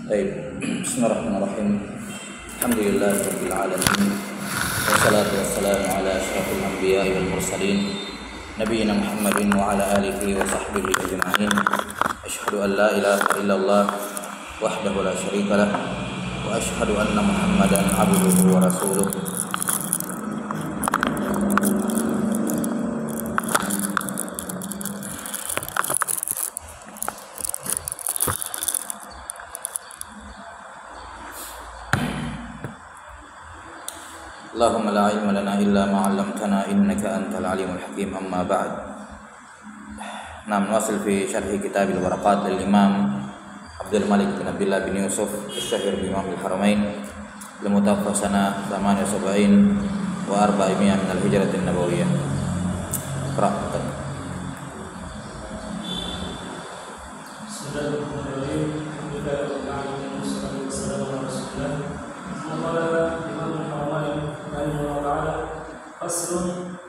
Baik, bismillahirrahmanirrahim. Alhamdulillahirabbil alamin. Wassalatu wassalamu ala asyrafil anbiya'i wal mursalin nabiyina Muhammadin wa ala alihi wa sahbihi ajma'in. Asyhadu an la ilaha illallah wahdahu la syarika lah wa asyhadu anna Muhammadan abduhu wa rasuluh. Allahumma la ilma lana illa ma 'allamtana innaka antal alimul hakim. Amma ba'd. Nawasil fi syarh kitab al-waraqat lil Imam Abdul Malik bin Abdullah bin Yusuf Asy-Syahir bi Imam al-Haramain al-Mutawaffa sana 78 wa 400 min al-Hijrah an-Nabawiyyah.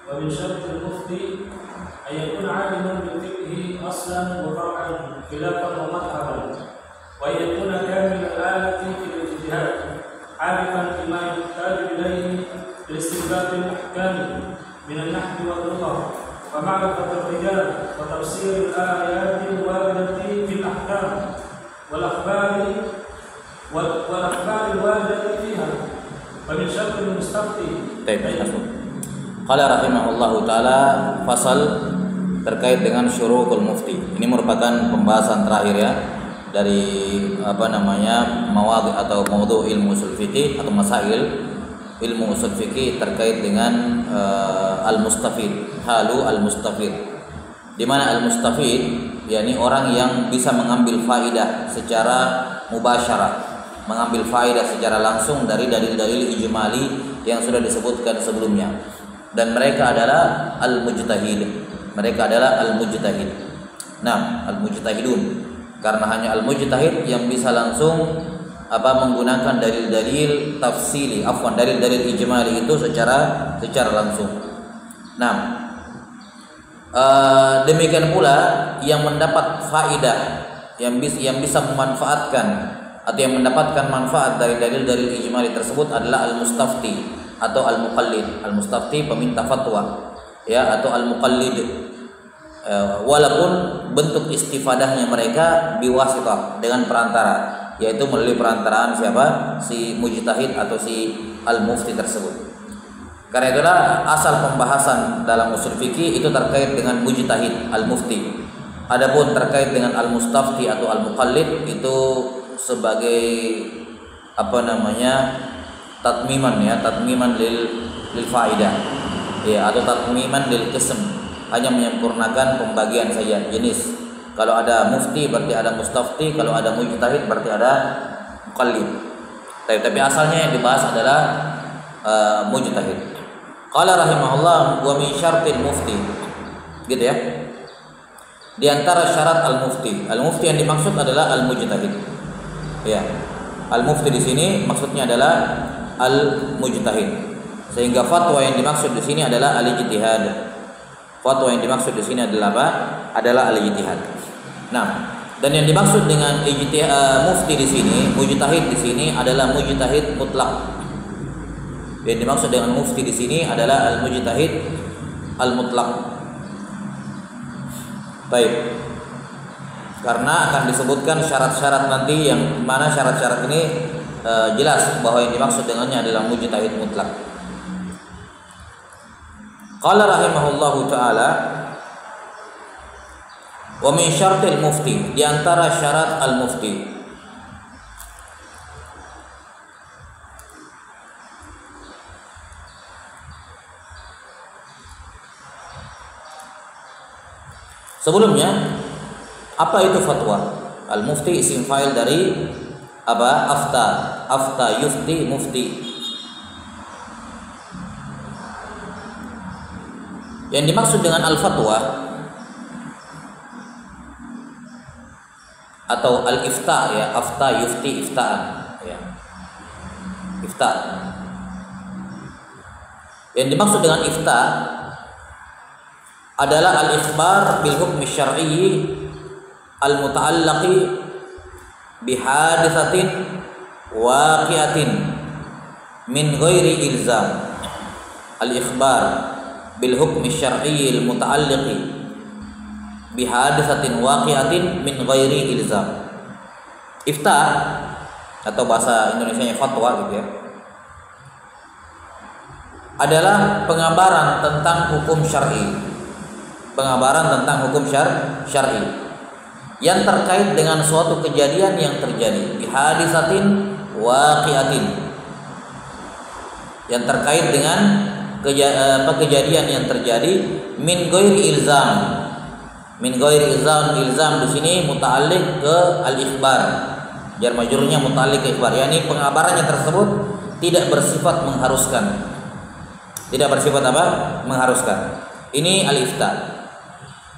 ومن شرط المفتي أن يكون عالما بالفقه أصلا وفرعا خلافا ومذهبا وأن يكون كامل الآلة في الاجتهاد عارفا بما يحتاج إليه لاستنباط الأحكام من النحو واللغة ومعرفة الرجال وتفسير الآيات الواردة في الأحكام والأخبار الواردة فيها ومن شرط المستفتي. Qala rahimahullahu ta'ala, fasal terkait dengan syuruqul mufti. Ini merupakan pembahasan terakhir ya dari mawadhi atau maudhu ilmu usul fiqih atau masail ilmu usul fiqih terkait dengan al-mustafid, halu al-mustafid. Di mana al-mustafid yakni orang yang bisa mengambil faidah secara mubasyarah, mengambil faidah secara langsung dari dalil-dalil ijmali yang sudah disebutkan sebelumnya. Dan mereka adalah al-mujtahid. Mereka adalah al-mujtahid. Nah, al-mujtahidun. Karena hanya al-mujtahid yang bisa langsung menggunakan dalil-dalil tafsili, dalil-dalil ijmali itu secara langsung. Nah, demikian pula yang mendapat faidah, yang bisa memanfaatkan atau yang mendapatkan manfaat dari dalil-dalil ijmali tersebut adalah al-mustafti atau al-muqallid. Al-mustafti peminta fatwa ya, atau al-muqallid, walaupun bentuk istifadahnya mereka biwasitah, dengan perantara, yaitu melalui perantaraan siapa? Si mujtahid atau si al-mufti tersebut. Karena itulah asal pembahasan dalam usul fikih itu terkait dengan mujtahid, al-mufti. Adapun terkait dengan al-mustafti atau al-muqallid itu sebagai tatmiman lil faidah ya, atau tatmiman lil qism, hanya menyempurnakan pembagian saja jenis. Kalau ada mufti berarti ada mustafti, kalau ada mujtahid berarti ada muqallid. Tapi asalnya yang dibahas adalah mujtahid. Qala rahimahullah, wa min syartil mufti, gitu ya. Di antara syarat al-mufti yang dimaksud adalah al-mujtahid. Ya. Al-mufti di sini maksudnya adalah al-mujtahid. Sehingga fatwa yang dimaksud di sini adalah al-ijtihad. Fatwa yang dimaksud di sini adalah apa? Adalah al-ijtihad. Nah, dan yang dimaksud dengan mufti di sini, mujtahid di sini adalah mujtahid mutlak. Yang dimaksud dengan mufti di sini adalah al-mujtahid al-mutlak. Baik. Karena akan disebutkan syarat-syarat nanti yang mana syarat-syarat ini jelas bahwa yang dimaksud dengannya adalah mujtahid mutlak. Qala rahimahullahu ta'ala, wa min syartil mufti, di antara syarat al-mufti sebelumnya. Apa itu fatwa? Al-mufti isim fa'il dari afta yufti mufti. Yang dimaksud dengan al-fatwa atau al-ifta ya, afta yufti iftaan ya. Ifta. Yang dimaksud dengan ifta adalah al-ikhbar bil hukmi syar'i al-muta'allaqi bihaditsatin waqi'atin min ghairi ilzam al-ikhbar bil hukmi syar'i al-muta'alliqi bihaditsatin waqi'atin min ghairi ilzam. Ifta atau bahasa Indonesianya fatwa gitu ya, adalah pengabaran tentang hukum syar'i. Pengabaran tentang hukum syar'i yang terkait dengan suatu kejadian yang terjadi, bihadisatin waqi'atin, yang terkait dengan kejadian yang terjadi, min ghairi ilzam. Min ghairi ilzam di sini muta'alliq ke al-ikhbar. Jar majrurnya muta'alliq ke ikhbar, yakni pengabarannya tersebut tidak bersifat mengharuskan. Tidak bersifat apa? Mengharuskan. Ini al-ifta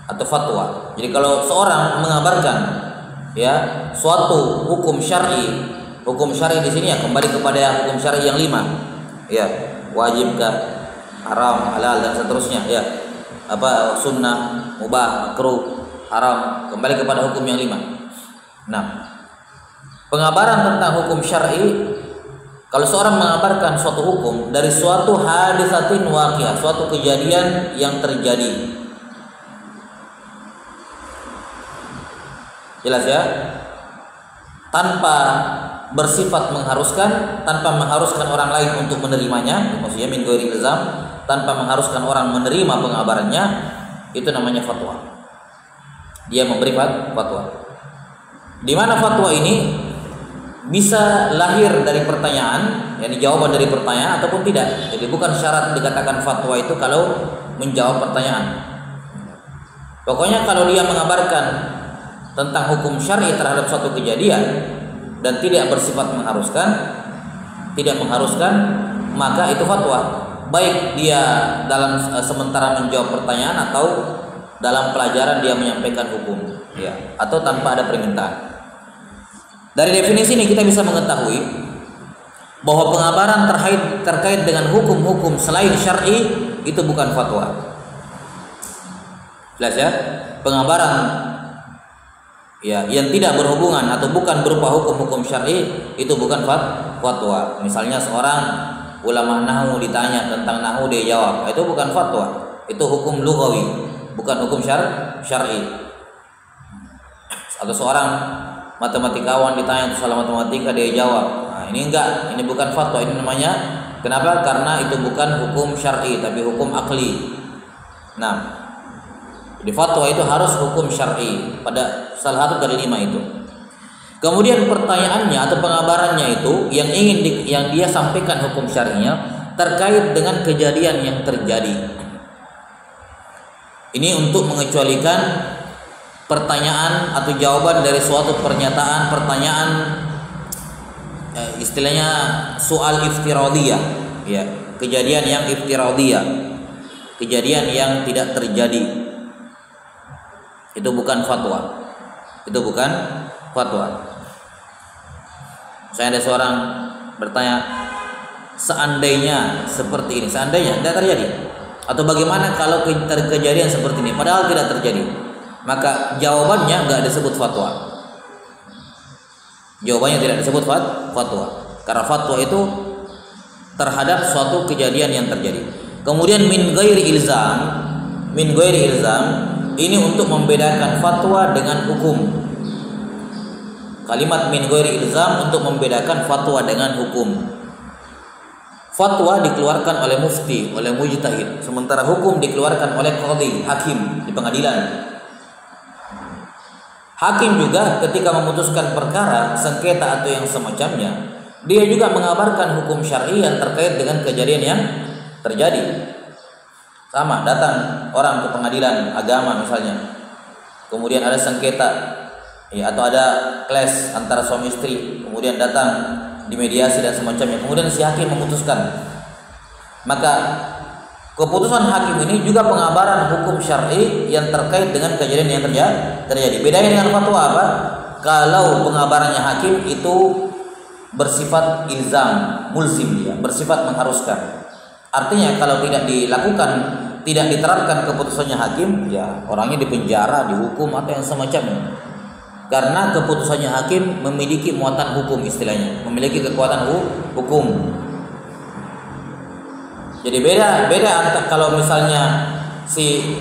atau fatwa. Jadi kalau seorang mengabarkan ya suatu hukum syar'i di sini ya kembali kepada hukum syar'i yang 5. Ya, wajibkah, haram, halal dan seterusnya ya. Apa sunnah, mubah, makruh, haram, kembali kepada hukum yang 5. Nah, pengabaran tentang hukum syar'i, kalau seorang mengabarkan suatu hukum dari suatu hadisatin waqi'ah, suatu kejadian yang terjadi, jelas ya, tanpa bersifat mengharuskan, tanpa mengharuskan orang lain untuk menerimanya, maksudnya min ghairi ilzam, tanpa mengharuskan orang menerima pengabarannya, itu namanya fatwa. Dia memberi fatwa. Di mana fatwa ini bisa lahir dari pertanyaan, yakni jawaban dari pertanyaan ataupun tidak. Jadi bukan syarat dikatakan fatwa itu kalau menjawab pertanyaan. Pokoknya kalau dia mengabarkan tentang hukum syar'i terhadap suatu kejadian dan tidak bersifat mengharuskan, maka itu fatwa. Baik dia dalam sementara menjawab pertanyaan atau dalam pelajaran dia menyampaikan hukum, ya, atau tanpa ada permintaan. Dari definisi ini kita bisa mengetahui bahwa pengabaran terkait dengan hukum-hukum selain syar'i itu bukan fatwa. Jelas ya? Pengabaran ya yang tidak berhubungan atau bukan berupa hukum-hukum syar'i itu bukan fatwa. Misalnya seorang ulama nahwu ditanya tentang nahwu, dia jawab, itu bukan fatwa, itu hukum lughawi, bukan hukum syar'i. Atau seorang matematikawan ditanya soal matematika, dia jawab, nah ini enggak, ini bukan fatwa, ini namanya, kenapa? Karena itu bukan hukum syar'i tapi hukum akli. Nah, jadi fatwa itu harus hukum syar'i pada salah satu dari 5 itu. Kemudian pertanyaannya atau pengabarannya itu yang dia sampaikan hukum syar'inya terkait dengan kejadian yang terjadi. Ini untuk mengecualikan pertanyaan atau jawaban dari suatu pertanyaan istilahnya soal iftiradiyah, ya, kejadian yang iftiradiyah, kejadian yang tidak terjadi. Itu bukan fatwa. Itu bukan fatwa. Saya ada seorang bertanya, seandainya seperti ini, seandainya tidak terjadi, atau bagaimana kalau kejadian seperti ini padahal tidak terjadi, maka jawabannya nggak disebut fatwa. Jawabannya tidak disebut fatwa, karena fatwa itu terhadap suatu kejadian yang terjadi. Kemudian min ghairi ilzam ini untuk membedakan fatwa dengan hukum. Kalimat min ghairi ilzam untuk membedakan fatwa dengan hukum. Fatwa dikeluarkan oleh mufti, oleh mujtahid, sementara hukum dikeluarkan oleh qadhi, hakim di pengadilan. Hakim juga ketika memutuskan perkara sengketa atau yang semacamnya, dia juga mengabarkan hukum syar'i yang terkait dengan kejadian yang terjadi. Sama, datang orang ke pengadilan agama misalnya, kemudian ada sengketa, ya, atau ada clash antara suami istri, kemudian datang dimediasi dan semacamnya, kemudian si hakim memutuskan, maka keputusan hakim ini juga pengabaran hukum syar'i yang terkait dengan kejadian yang terjadi. Bedanya dengan fatwa apa? Kalau pengabarannya hakim itu bersifat ilzam, mulzim, dia bersifat mengharuskan. Artinya kalau tidak dilakukan, tidak diterapkan keputusannya hakim, ya orangnya dipenjara, dihukum atau yang semacamnya. Karena keputusannya hakim memiliki muatan hukum istilahnya, memiliki kekuatan hukum. Jadi beda kalau misalnya si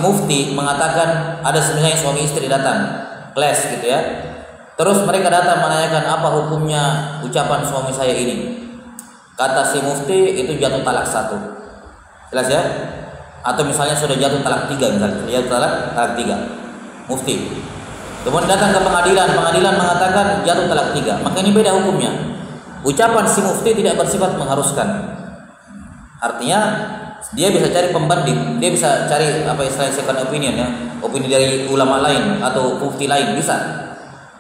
mufti mengatakan ada misalnya suami istri datang kelas gitu ya. Terus mereka datang menanyakan apa hukumnya ucapan suami saya ini. Kata si mufti itu jatuh talak 1. Jelas ya? Atau misalnya sudah jatuh talak 3 misalnya, sudah jatuh talak 3. Mufti. Kemudian datang ke pengadilan mengatakan jatuh talak 3. Maka ini beda hukumnya. Ucapan si mufti tidak bersifat mengharuskan. Artinya dia bisa cari pembanding, dia bisa cari apa istilahnya second opinion ya, opini dari ulama lain atau mufti lain bisa.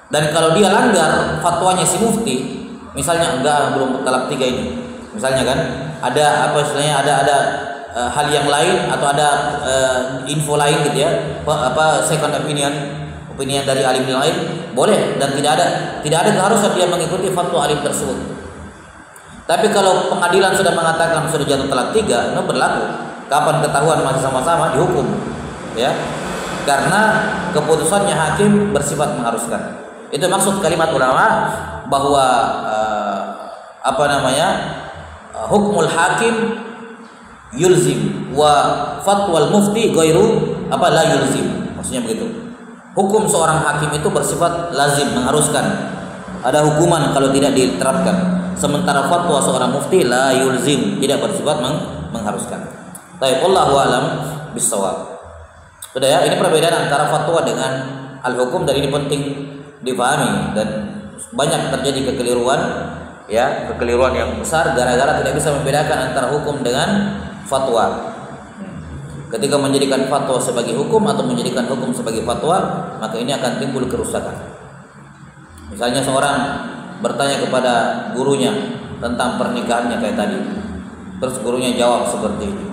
Dan kalau dia langgar fatwanya si mufti, misalnya enggak belum talak 3 ini, misalnya kan ada apa istilahnya ada hal yang lain atau ada info lain gitu ya, apa second opinion dari alim lain boleh, dan tidak ada keharusan dia mengikuti fatwa alim tersebut. Tapi kalau pengadilan sudah mengatakan sudah jatuh talak 3, itu berlaku. Kapan ketahuan masih sama-sama dihukum, ya? Karena keputusannya hakim bersifat mengharuskan. Itu maksud kalimat ulama bahwa hukmul hakim yulzim wa fatwal mufti ghairu la yulzim. Maksudnya begitu. Hukum seorang hakim itu bersifat lazim, mengharuskan. Ada hukuman kalau tidak diterapkan. Sementara fatwa seorang mufti la yulzim, tidak bersifat mengharuskan. Baik, wallahu alam bissawab. Sudah ya, ini perbedaan antara fatwa dengan al-hukum, dan ini penting dipahami, dan banyak terjadi kekeliruan yang besar gara-gara tidak bisa membedakan antara hukum dengan fatwa. Ketika menjadikan fatwa sebagai hukum atau menjadikan hukum sebagai fatwa, maka ini akan timbul kerusakan. Misalnya seorang bertanya kepada gurunya tentang pernikahannya kayak tadi, terus gurunya jawab seperti ini,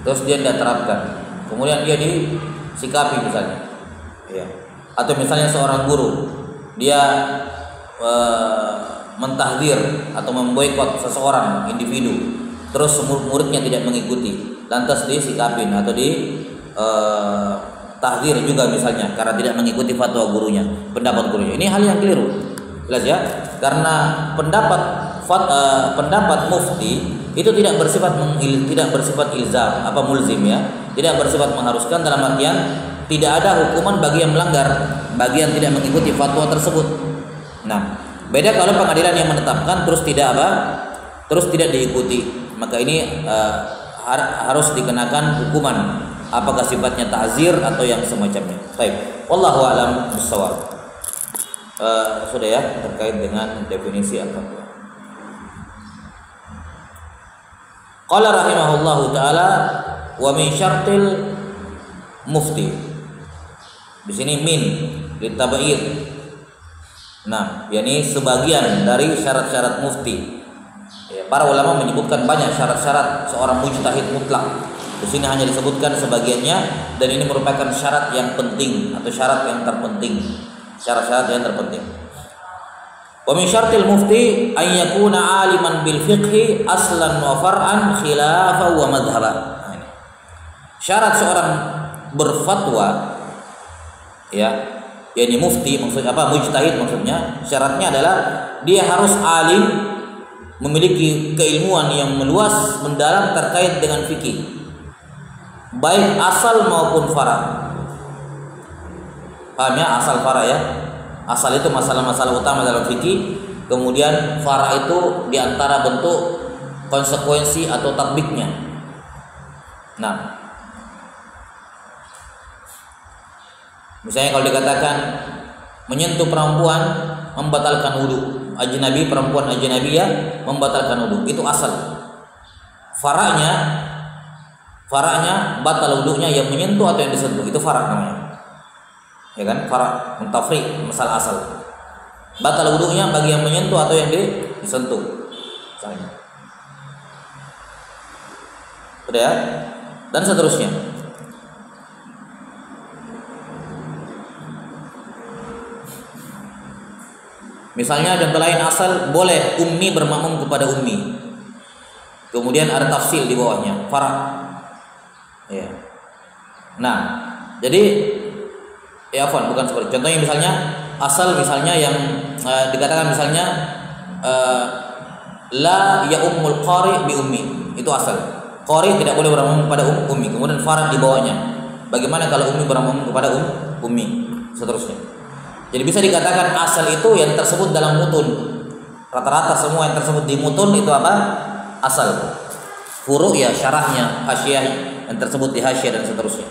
terus dia tidak terapkan, kemudian dia disikapi misalnya, ya. Atau misalnya seorang guru dia mentahdir atau memboikot seseorang individu, terus muridnya tidak mengikuti, lantas disikapin atau tahdir juga misalnya karena tidak mengikuti fatwa gurunya, pendapat gurunya. Ini hal yang keliru, jelas ya. Karena pendapat mufti itu tidak bersifat ilzam mulzim ya, tidak bersifat mengharuskan, dalam artian tidak ada hukuman bagi yang melanggar, bagi yang tidak mengikuti fatwa tersebut. Nah, beda kalau pengadilan yang menetapkan terus tidak diikuti, maka ini harus dikenakan hukuman, apakah sifatnya ta'zir atau yang semacamnya. Baik, wallahu a'lam bishawab. Sudah ya terkait dengan definisi al-fatwa. Qala rahimahullahu taala wa min syartil mufti. Di sini min litab'id. Nah, yakni sebagian dari syarat-syarat mufti. Ya, para ulama menyebutkan banyak syarat-syarat seorang mujtahid mutlak. Di sini hanya disebutkan sebagiannya, dan ini merupakan syarat yang penting atau syarat yang terpenting. Syarat-syarat yang terpenting. Wa min syartil mufti an yakuna aliman bil fiqhi aslan wa far'an khilafan wa madhhaban. Syarat seorang berfatwa, ya, yakni mufti, maksudnya apa? Mujtahid maksudnya. Syaratnya adalah dia harus alim, memiliki keilmuan yang meluas mendalam terkait dengan fikih, baik asal maupun fara'. Paham ya, asal fara' ya? Asal itu masalah-masalah utama dalam fikih, kemudian fara' itu diantara bentuk konsekuensi atau tatbiknya. Nah, misalnya kalau dikatakan menyentuh perempuan membatalkan wudu, perempuan ajnabiyah membatalkan wudu, itu asal. Fara'nya batal wudunya yang menyentuh atau yang disentuh, itu fara' namanya. Ya kan, fara' mentafriq, masalah asal. Batal wudunya bagi yang menyentuh atau yang disentuh. Misalnya. Sudah ya? Dan seterusnya. Misalnya contoh lain, asal boleh ummi bermakmum kepada ummi. Kemudian ada tafsil di bawahnya, fara'. Ya. Nah, jadi afwan, bukan seperti. Contohnya misalnya asal misalnya yang dikatakan misalnya la ya ummul qari bi ummi. Itu asal. Qari tidak boleh beramum pada ummi. Kemudian farad di bawahnya. Bagaimana kalau ummi beramum kepada ummi? Seterusnya. Jadi bisa dikatakan asal itu yang tersebut dalam mutun. Rata-rata semua yang tersebut di mutun itu apa? Asal. Furu ya syarahnya, hasyiah yang tersebut di hasyiah dan seterusnya.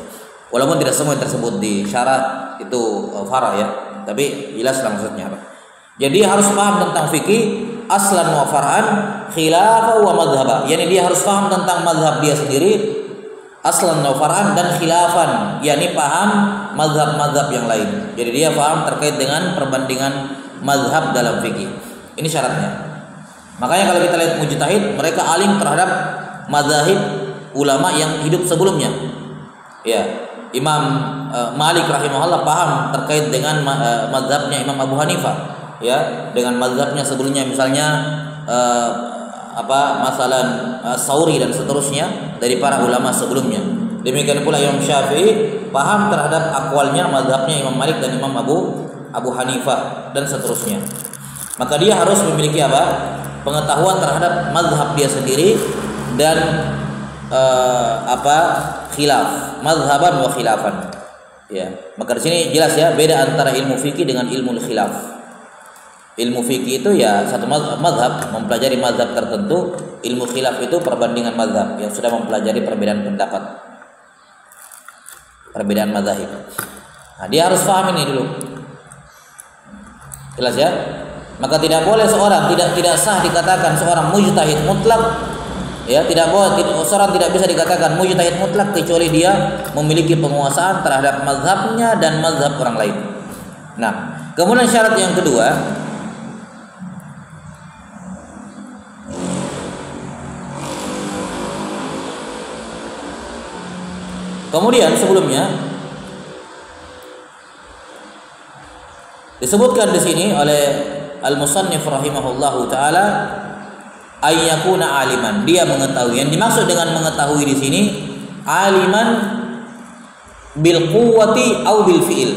Walaupun tidak semua yang tersebut di syarah itu farah ya, tapi jelaslah maksudnya apa. Jadi harus paham tentang fikih aslan wa far'an, khilafah wa madhhaba. Yani dia harus paham tentang madhab dia sendiri aslan wa far'an dan khilafan, yakni paham madhab-madhab yang lain. Jadi dia paham terkait dengan perbandingan madhab dalam fikih. Ini syaratnya. Makanya kalau kita lihat mujtahid, mereka alim terhadap mazahib ulama yang hidup sebelumnya. Ya, Imam Malik rahimahullah paham terkait dengan mazhabnya Imam Abu Hanifah, ya, dengan mazhabnya sebelumnya misalnya masalan Sauri dan seterusnya dari para ulama sebelumnya. Demikian pula Imam Syafi'i paham terhadap akwalnya mazhabnya Imam Malik dan Imam Abu Hanifah dan seterusnya. Maka dia harus memiliki apa? Pengetahuan terhadap mazhab dia sendiri dan khilaf, mazhaban wa khilafan. Ya, maka di sini jelas ya beda antara ilmu fikih dengan ilmu khilaf. Ilmu fikih itu ya satu mazhab, mempelajari mazhab tertentu. Ilmu khilaf itu perbandingan mazhab yang sudah mempelajari perbedaan pendapat, perbedaan mazhab. Nah, dia harus paham ini dulu. Jelas ya? Maka tidak boleh seorang tidak sah dikatakan seorang mujtahid mutlak. Ya, tidak boleh seorang tidak bisa dikatakan mujtahid mutlak kecuali dia memiliki penguasaan terhadap mazhabnya dan mazhab orang lain. Nah, kemudian syarat yang kedua, kemudian sebelumnya disebutkan di sini oleh al-musannif rahimahullahu taala ayyakuna aliman, dia mengetahui. Yang dimaksud dengan mengetahui di sini aliman bil quwwati au bil fi'il.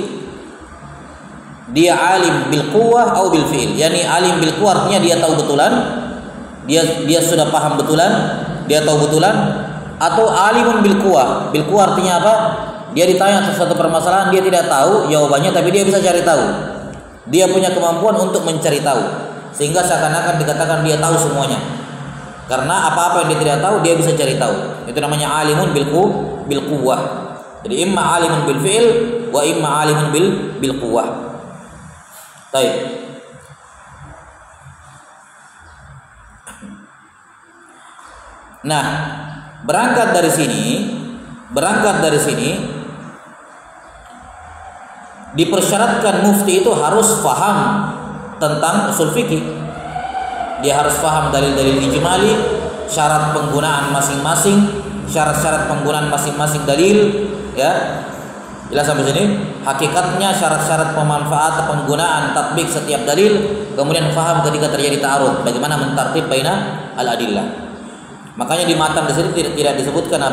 Dia alim bil quwwah au bil fi'il. Yani alim bil quwwah artinya dia tahu betulan, dia sudah paham betulan, dia tahu betulan, atau alimun bil quwwah. Bil quwwah artinya apa? Dia ditanya sesuatu permasalahan, dia tidak tahu jawabannya tapi dia bisa cari tahu. Dia punya kemampuan untuk mencari tahu, sehingga seakan-akan dikatakan dia tahu semuanya. Karena apa-apa yang dia tidak tahu dia bisa cari tahu. Itu namanya alimun bil quwwah. Jadi imma alimun bil fi'il wa imma alimun bil quwwah. Baik. Nah, berangkat dari sini dipersyaratkan mufti itu harus paham tentang usul fikih. Dia harus paham dalil-dalil ijmali, syarat penggunaan masing-masing, syarat-syarat penggunaan masing-masing dalil, ya. Jelas sampai sini? Hakikatnya syarat-syarat pemanfaat penggunaan tatbik setiap dalil, kemudian paham ketika terjadi ta'arud, bagaimana mentartib baina al-adillah. Makanya di matan di sini tidak disebutkan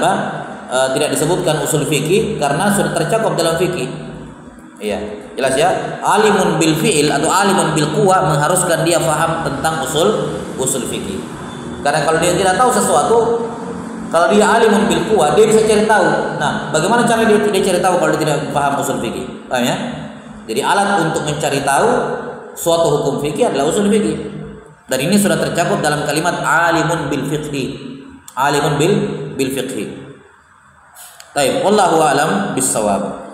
tidak disebutkan usul fikih karena sudah tercakup dalam fikih. Iya, jelas ya. Alimun bil fi'il atau alimun bil quwwah mengharuskan dia paham tentang usul fikih. Karena kalau dia tidak tahu sesuatu, kalau dia alimun bil quwwah, dia bisa cari tahu. Nah, bagaimana cara dia cari tahu kalau dia tidak paham usul fikih? Paham ya? Jadi alat untuk mencari tahu suatu hukum fikih adalah usul fikih. Dan ini sudah tercakup dalam kalimat alimun bil fiqhi. Alimun bil fiqhi. Baik, wallahu a'lam bis-shawab.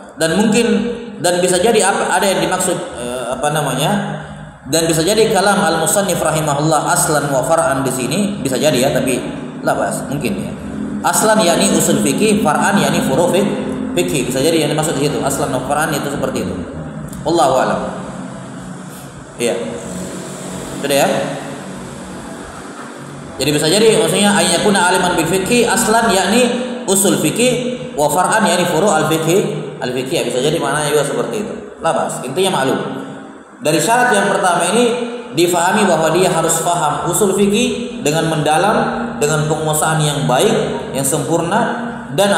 Dan bisa jadi ada yang dimaksud dan bisa jadi kalam al-musannif rahimahullah aslan wa far'an di sini bisa jadi ya, tapi la bas mungkin ya. Aslan yakni usul fikih, far'an yakni furu' fikih. Bisa jadi yang dimaksud di situ aslan wa far'an itu seperti itu. Wallahu a'lam. Iya. Sudah ya? Jadi bisa jadi maksudnya ayyakuna aliman bil fikih aslan yakni usul fikih wa far'an yakni furu' al-fikih. Al-fikih ya, bisa jadi maknanya juga seperti itu. Labas, intinya maklum. Dari syarat yang pertama ini difahami bahwa dia harus paham usul fikih dengan mendalam, dengan penguasaan yang baik, yang sempurna, dan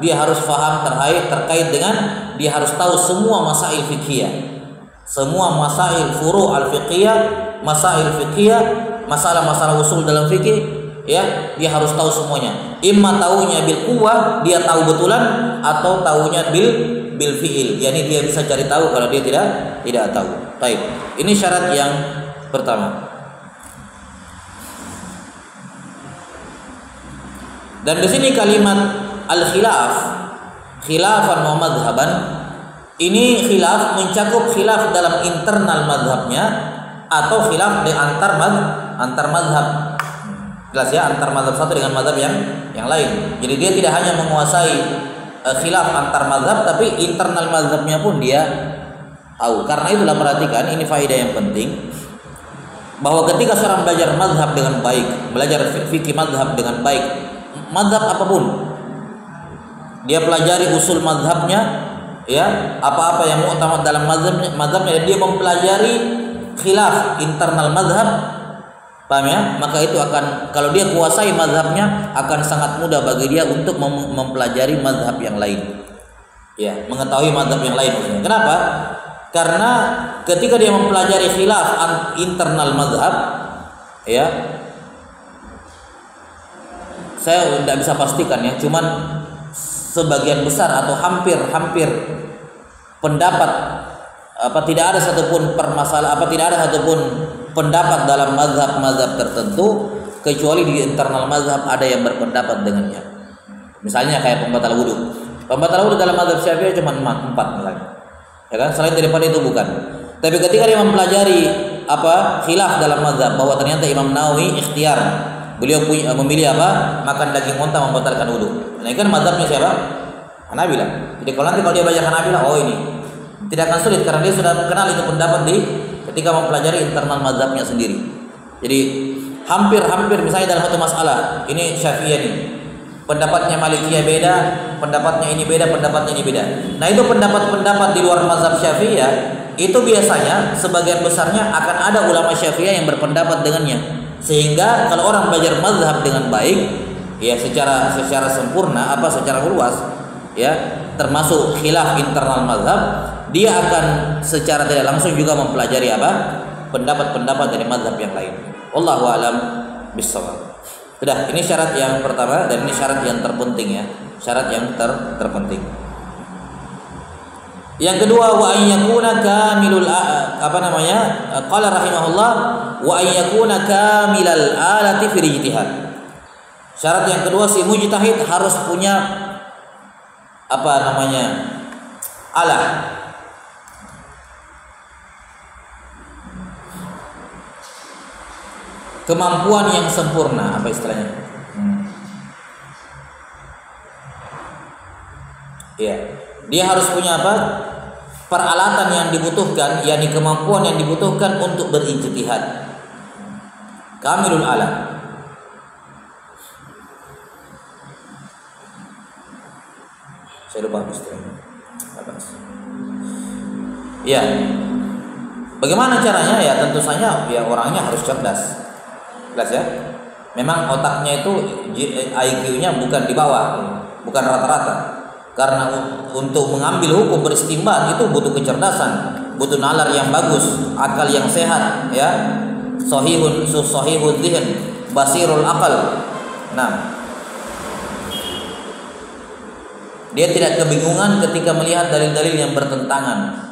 dia harus faham terkait dengan dia harus tahu semua masail fiqhiyah. Semua masail furu' al-fiqhiyah, masail fiqhiyah, masalah-masalah usul dalam fikih, ya, dia harus tahu semuanya. Imma tahunya bil quwwah, dia tahu betulan, atau tahunya bil fi'il, yakni dia bisa cari tahu kalau dia tidak tahu. Baik. Ini syarat yang pertama. Dan di sini kalimat al-khilaf, khilafan wa madhaban, ini khilaf mencakup khilaf dalam internal madhabnya atau khilaf di antar madhab. Jelas ya, antar madhab satu dengan madhab yang lain. Jadi dia tidak hanya menguasai khilaf antar madhab, tapi internal madhabnya pun dia tahu. Karena itulah perhatikan, ini faedah yang penting, bahwa ketika seorang belajar madhab dengan baik, belajar fikih madhab dengan baik, madhab apapun, dia pelajari usul madhabnya, ya, apa-apa yang utama dalam madhabnya, dia mempelajari khilaf internal madhab, paham ya? Maka itu akan, kalau dia kuasai madhabnya, akan sangat mudah bagi dia untuk mempelajari madhab yang lain, ya, mengetahui madhab yang lain maksudnya. Kenapa? Karena ketika dia mempelajari khilaf internal madhab, ya, saya tidak bisa pastikan ya, cuman sebagian besar atau hampir pendapat tidak ada satupun pendapat dalam mazhab tertentu kecuali di internal mazhab ada yang berpendapat dengannya. Misalnya kayak pembatal wudu. Pembatal wudu dalam mazhab Syafi'i cuma 4 misalnya. Ya kan? Selain daripada itu bukan. Tapi ketika dia mempelajari khilaf dalam mazhab, bahwa ternyata Imam Nawawi ikhtiar, beliau memilih makan daging unta membatalkan wudu. Nah, ini kan mazhabnya siapa? Hanabilah. Jadi kalau dia belajar Hanabilah, oh ini tidak akan sulit karena dia sudah kenal itu pendapat ketika mempelajari internal mazhabnya sendiri. Jadi hampir misalnya dalam satu masalah, ini Syafi'iyah nih, pendapatnya Malikiyah beda, pendapatnya ini beda, pendapatnya ini beda. Nah, itu pendapat-pendapat di luar mazhab Syafi'iyah itu biasanya sebagian besarnya akan ada ulama Syafi'iyah yang berpendapat dengannya. Sehingga kalau orang belajar mazhab dengan baik, ya, secara sempurna, secara luas, ya, termasuk khilaf internal mazhab, dia akan secara tidak langsung juga mempelajari pendapat-pendapat dari mazhab yang lain. Wallahu a'lam bishawab. Sudah, ini syarat yang pertama dan ini syarat yang terpenting ya, syarat yang terpenting. Yang kedua, wa an yakuna kamilul qala rahimahullah wa an yakuna kamilal alati fil ijtihad. Syarat yang kedua, si mujtahid harus punya alat, kemampuan yang sempurna, istilahnya? Ya, dia harus punya peralatan yang dibutuhkan, yakni kemampuan yang dibutuhkan untuk berijtihad. Kamilul alat. Saya lupa istilahnya. Ya. Bagaimana caranya? Ya, tentu saja ya orangnya harus cerdas. Jelas ya? Memang otaknya itu IQ-nya bukan di bawah, bukan rata-rata. Karena untuk mengambil hukum beristimbat itu butuh kecerdasan, butuh nalar yang bagus, akal yang sehat, ya. Sahihul dzihn, basirul aqal. Nah, dia tidak kebingungan ketika melihat dalil-dalil yang bertentangan.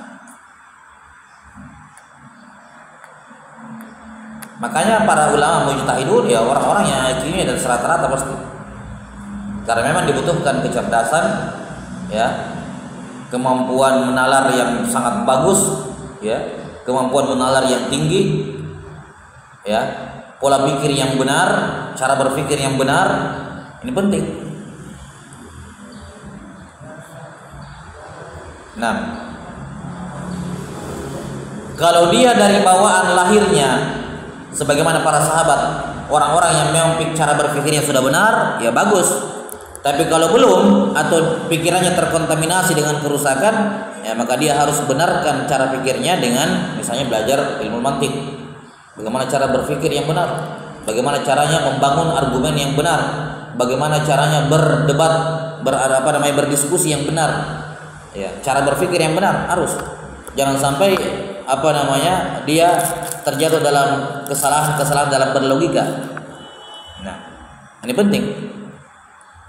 Makanya para ulama mujtahidun ya orang-orang yang IQ-nya dari rata-rata pasti. Karena memang dibutuhkan kecerdasan, ya, kemampuan menalar yang sangat bagus, ya, kemampuan menalar yang tinggi, ya, pola pikir yang benar, cara berpikir yang benar, ini penting. Nah, kalau dia dari bawaan lahirnya sebagaimana para sahabat, orang-orang yang memang cara berpikirnya sudah benar, ya bagus. Tapi kalau belum atau pikirannya terkontaminasi dengan kerusakan, ya maka dia harus benarkan cara pikirnya dengan misalnya belajar ilmu mantik. Bagaimana cara berpikir yang benar, bagaimana caranya membangun argumen yang benar, bagaimana caranya berdebat berdiskusi yang benar. Ya, cara berpikir yang benar harus. Jangan sampai dia terjatuh dalam kesalahan dalam berlogika. Nah, ini penting.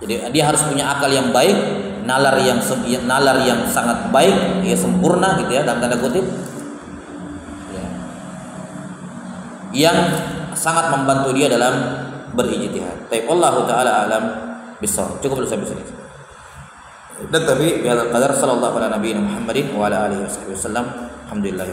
Jadi dia harus punya akal yang baik, nalar yang sangat baik, ya sempurna gitu ya dalam tanda kutip. Ya. Yang sangat membantu dia dalam berijtihad. Baik, Allah taala alam bisawab. Cukup dulu sampai sini. Dan tapi bihadzal qadar sallallahu ala nabiyina Muhammadin wa ala alihi wasallam. Alhamdulillah.